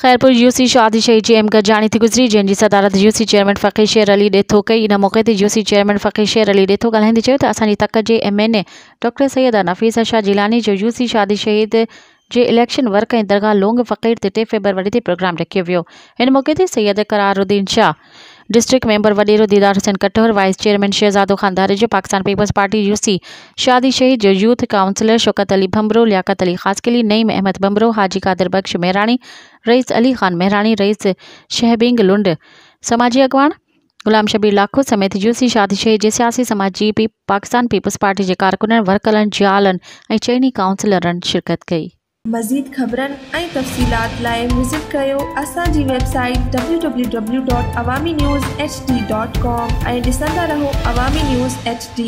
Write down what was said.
Khairpur UC Shadi शहीद G M गजानी थी गुज़री, जंहिंजी सदारत यूसी चेयरमैन फ़क़ीर शेर अली ॾेथो कई। इन मौक़े ते यूसी चेयरमैन फ़क़ीर शेर अली ॾेथो ॻाल्हाईंदे चयो त असांजी तक जे MNA डॉक्टर सैयदा नफ़ीसा शाह जिलानी जो यूसी शादी शहीद जे इलेक्शन वर्क ऐं दरगाह लोंग फ़क़ीर ते 3 फ़रवरी ते प्रोग्राम रखियो वियो। हिन मौक़े ते सैयद करारुद्दीन शाह, डिस्ट्रिक्ट मेंबर वडेरो Didar Hussain Kator, vice chairman Shahzado Khan Darijo, Pakistan Peoples Party UC Shadi Shahid जो यूथ काउंसिलर शौकत अली भंबरो, लियाकत अली खासकिली, नईम अहमद भंबरो, हाजी कादिर बख्श मेहरानी, रईस अली खान मेहरानी, रईस शहबिंग लुंड, समाजी अगवान गुलाम शबीर लाखो समेत यूसी शादी शहीद जे सियासी समाजी पाकिस्तान पीपल्स पार्टी के कारकुननि, वर्करनि, जालनि ऐं चइनी काउंसिलरनि शिरकत कई। मज़ीद ख़बरनि ऐं तफ़सीलात लाइ विज़िट कयो असांजी वेबसाइट www.awamiNewsHD.com ऐं ॾिसंदा रहो अवामी न्यूज़ HD।